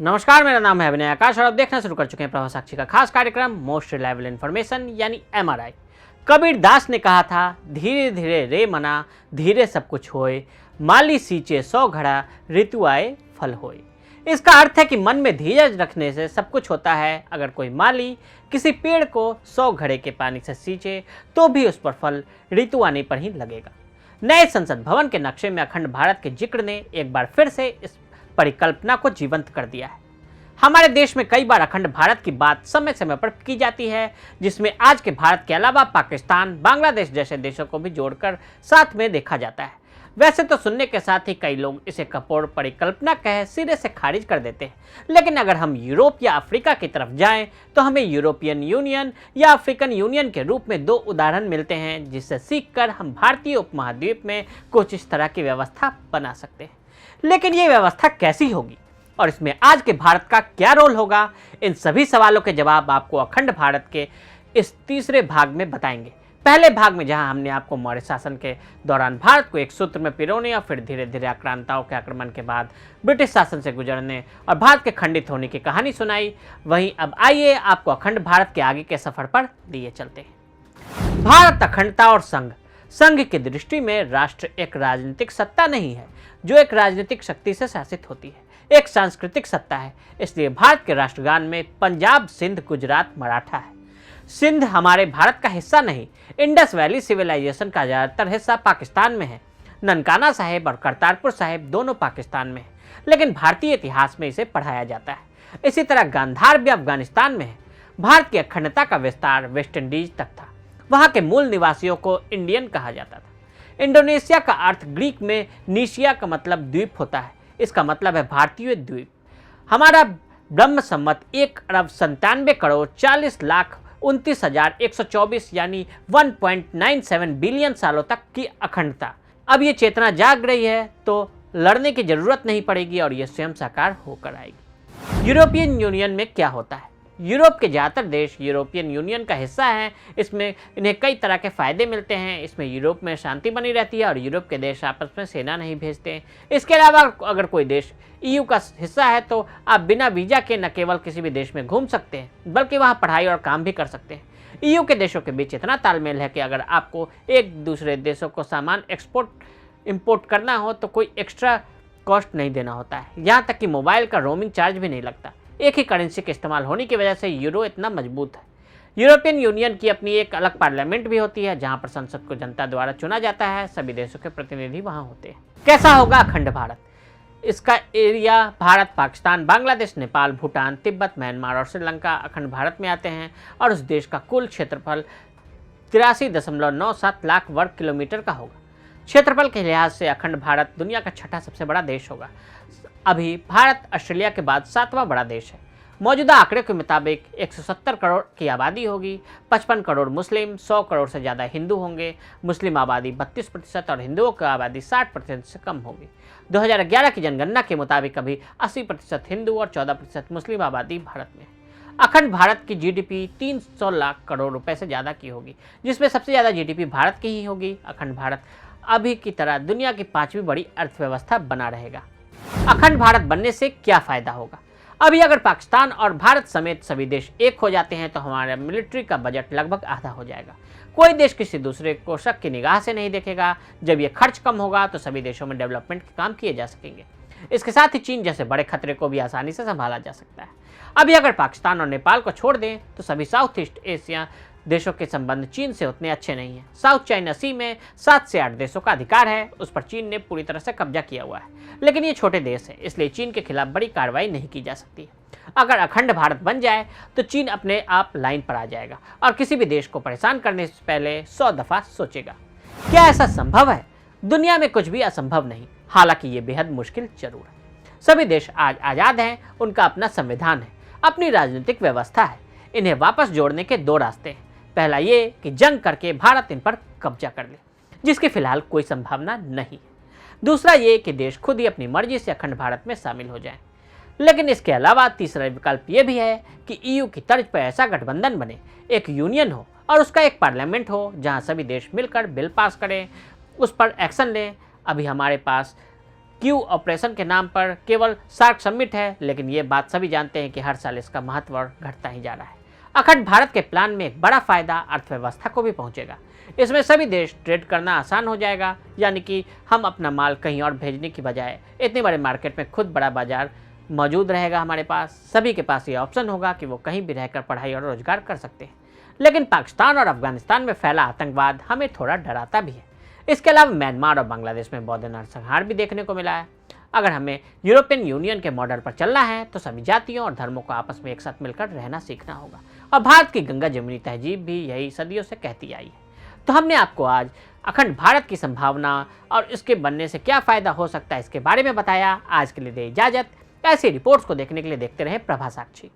नमस्कार, मेरा नाम है अभिनय आकाश और आप देखना शुरू कर चुके हैं प्रभा साक्षी का खास कार्यक्रम मोस्ट रिलायबल इन्फॉर्मेशन यानी MRI। कबीर दास ने कहा था, धीरे धीरे रे मना, धीरे सब कुछ होए, माली सींचे 100 घड़ा, ऋतु आए फल होए। इसका अर्थ है कि मन में धीरज रखने से सब कुछ होता है। अगर कोई माली किसी पेड़ को 100 घड़े के पानी से सींचे तो भी उस पर फल ऋतु आने पर ही लगेगा। नए संसद भवन के नक्शे में अखंड भारत के जिक्र ने एक बार फिर से इस परिकल्पना को जीवंत कर दिया है। हमारे देश में कई बार अखंड भारत की बात समय समय पर की जाती है, जिसमें आज के भारत के अलावा पाकिस्तान, बांग्लादेश जैसे देशों को भी जोड़कर साथ में देखा जाता है। वैसे तो सुनने के साथ ही कई लोग इसे कपोड़ परिकल्पना कह सिरे से खारिज कर देते हैं, लेकिन अगर हम यूरोप या अफ्रीका की तरफ जाएं तो हमें यूरोपियन यूनियन या अफ्रीकन यूनियन के रूप में दो उदाहरण मिलते हैं, जिससे सीखकर हम भारतीय उपमहाद्वीप में कुछ इस तरह की व्यवस्था बना सकते हैं। लेकिन ये व्यवस्था कैसी होगी और इसमें आज के भारत का क्या रोल होगा, इन सभी सवालों के जवाब आपको अखंड भारत के इस तीसरे भाग में बताएंगे। पहले भाग में जहां हमने आपको मौर्य शासन के दौरान भारत को एक सूत्र में पिरोने और फिर धीरे धीरे आक्रांताओं के आक्रमण के बाद ब्रिटिश शासन से गुजरने और भारत के खंडित होने की कहानी सुनाई, वहीं अब आइए आपको अखंड भारत के आगे के सफर पर लिए चलते हैं। भारत, अखंडता और संघ की दृष्टि में राष्ट्र एक राजनीतिक सत्ता नहीं है जो एक राजनीतिक शक्ति से शासित होती है, एक सांस्कृतिक सत्ता है। इसलिए भारत के राष्ट्रगान में पंजाब, सिंध, गुजरात, मराठा है। सिंध हमारे भारत का हिस्सा नहीं। इंडस वैली सिविलाइजेशन का ज़्यादातर हिस्सा पाकिस्तान में है। ननकाना साहिब और करतारपुर साहिब दोनों पाकिस्तान में है, लेकिन भारतीय इतिहास में इसे पढ़ाया जाता है। इसी तरह गांधार भी अफगानिस्तान में है। भारत की अखंडता का विस्तार वेस्ट इंडीज तक था। वहाँ के मूल निवासियों को इंडियन कहा जाता था। इंडोनेशिया का अर्थ ग्रीक में नीशिया का मतलब द्वीप होता है। इसका मतलब है भारतीय द्वीप। हमारा ब्रह्म संवत 1,97,40,29,124 यानी 1.97 बिलियन सालों तक की अखंडता। अब ये चेतना जाग रही है तो लड़ने की जरूरत नहीं पड़ेगी और ये स्वयं साकार होकर आएगी। यूरोपियन यूनियन में क्या होता है? यूरोप के ज़्यादातर देश यूरोपियन यूनियन का हिस्सा हैं। इसमें इन्हें कई तरह के फ़ायदे मिलते हैं। इसमें यूरोप में शांति बनी रहती है और यूरोप के देश आपस में सेना नहीं भेजते हैं। इसके अलावा अगर कोई देश EU का हिस्सा है तो आप बिना वीज़ा के न केवल किसी भी देश में घूम सकते हैं, बल्कि वहाँ पढ़ाई और काम भी कर सकते हैं। EU के देशों के बीच इतना तालमेल है कि अगर आपको एक दूसरे देशों को सामान इम्पोर्ट करना हो तो कोई एक्स्ट्रा कॉस्ट नहीं देना होता है। यहाँ तक कि मोबाइल का रोमिंग चार्ज भी नहीं लगता। एक ही करेंसी के इस्तेमाल होने की वजह से यूरो इतना मजबूत है। यूरोपियन यूनियन की अपनी एक अलग पार्लियामेंट भी होती है, जहां पर संसद को जनता द्वारा चुना जाता है। सभी देशों के प्रतिनिधि वहां होते हैं। कैसा होगा अखंड भारत? इसका एरिया भारत, पाकिस्तान, बांग्लादेश, नेपाल, भूटान, तिब्बत, म्यांमार और श्रीलंका अखंड भारत में आते हैं और उस देश का कुल क्षेत्रफल 83.97 लाख वर्ग किलोमीटर का होगा। क्षेत्रफल के लिहाज से अखंड भारत दुनिया का छठा सबसे बड़ा देश होगा। अभी भारत ऑस्ट्रेलिया के बाद 7वां बड़ा देश है। मौजूदा आंकड़े के मुताबिक 170 करोड़ की आबादी होगी। 55 करोड़ मुस्लिम, 100 करोड़ से ज़्यादा हिंदू होंगे। मुस्लिम आबादी 32% और हिंदुओं की आबादी 60% से कम होगी। 2011 की जनगणना के मुताबिक अभी 80% हिंदू और 14% मुस्लिम आबादी भारत में है। अखंड भारत की GDP 300 लाख करोड़ रुपए से ज़्यादा की होगी, जिसमें सबसे ज़्यादा GDP भारत की ही होगी। अखंड भारत अभी की तरह दुनिया की 5वीं बड़ी अर्थव्यवस्था बना रहेगा। अखंड भारत बनने से क्या फ़ायदा होगा? अभी अगर पाकिस्तान और भारत समेत सभी देश एक हो जाते हैं तो हमारा मिलिट्री का बजट लगभग आधा हो जाएगा। कोई देश किसी दूसरे को शक की निगाह से नहीं देखेगा। जब ये खर्च कम होगा तो सभी देशों में डेवलपमेंट के काम किए जा सकेंगे। इसके साथ ही चीन जैसे बड़े खतरे को भी आसानी से संभाला जा सकता है। अभी अगर पाकिस्तान और नेपाल को छोड़ दें तो सभी साउथ ईस्ट एशिया देशों के संबंध चीन से उतने अच्छे नहीं हैं। साउथ चाइना सी में 7 से 8 देशों का अधिकार है। उस पर चीन ने पूरी तरह से कब्जा किया हुआ है, लेकिन ये छोटे देश हैं, इसलिए चीन के खिलाफ बड़ी कार्रवाई नहीं की जा सकती। अगर अखंड भारत बन जाए तो चीन अपने आप लाइन पर आ जाएगा और किसी भी देश को परेशान करने से पहले 100 दफ़ा सोचेगा। क्या ऐसा संभव है? दुनिया में कुछ भी असंभव नहीं, हालांकि ये बेहद मुश्किल जरूर है। सभी देश आज आज़ाद हैं, उनका अपना संविधान है, अपनी राजनीतिक व्यवस्था है। इन्हें वापस जोड़ने के 2 रास्ते हैं। पहला ये कि जंग करके भारत इन पर कब्जा कर ले, जिसकी फिलहाल कोई संभावना नहीं है। दूसरा ये कि देश खुद ही अपनी मर्जी से अखंड भारत में शामिल हो जाएं। लेकिन इसके अलावा तीसरा विकल्प ये भी है कि EU की तर्ज पर ऐसा गठबंधन बने, एक यूनियन हो और उसका एक पार्लियामेंट हो जहां सभी देश मिलकर बिल पास करें, उस पर एक्शन लें। अभी हमारे पास क्यू ऑपरेशन के नाम पर केवल सार्क समिट है, लेकिन ये बात सभी जानते हैं कि हर साल इसका महत्व घटता ही जा रहा है। अखंड भारत के प्लान में एक बड़ा फायदा अर्थव्यवस्था को भी पहुंचेगा। इसमें सभी देश ट्रेड करना आसान हो जाएगा, यानी कि हम अपना माल कहीं और भेजने की बजाय इतने बड़े मार्केट में खुद बड़ा बाजार मौजूद रहेगा हमारे पास। सभी के पास ये ऑप्शन होगा कि वो कहीं भी रहकर पढ़ाई और रोजगार कर सकते हैं। लेकिन पाकिस्तान और अफगानिस्तान में फैला आतंकवाद हमें थोड़ा डराता भी है। इसके अलावा म्यांमार और बांग्लादेश में बौद्ध नरसंहार भी देखने को मिला है। अगर हमें यूरोपियन यूनियन के मॉडल पर चलना है तो सभी जातियों और धर्मों को आपस में एक साथ मिलकर रहना सीखना होगा, और भारत की गंगा जमुनी तहजीब भी यही सदियों से कहती आई है। तो हमने आपको आज अखंड भारत की संभावना और इसके बनने से क्या फायदा हो सकता है इसके बारे में बताया। आज के लिए दे इजाजत। ऐसी रिपोर्ट्स को देखने के लिए देखते रहे प्रभा साक्षी।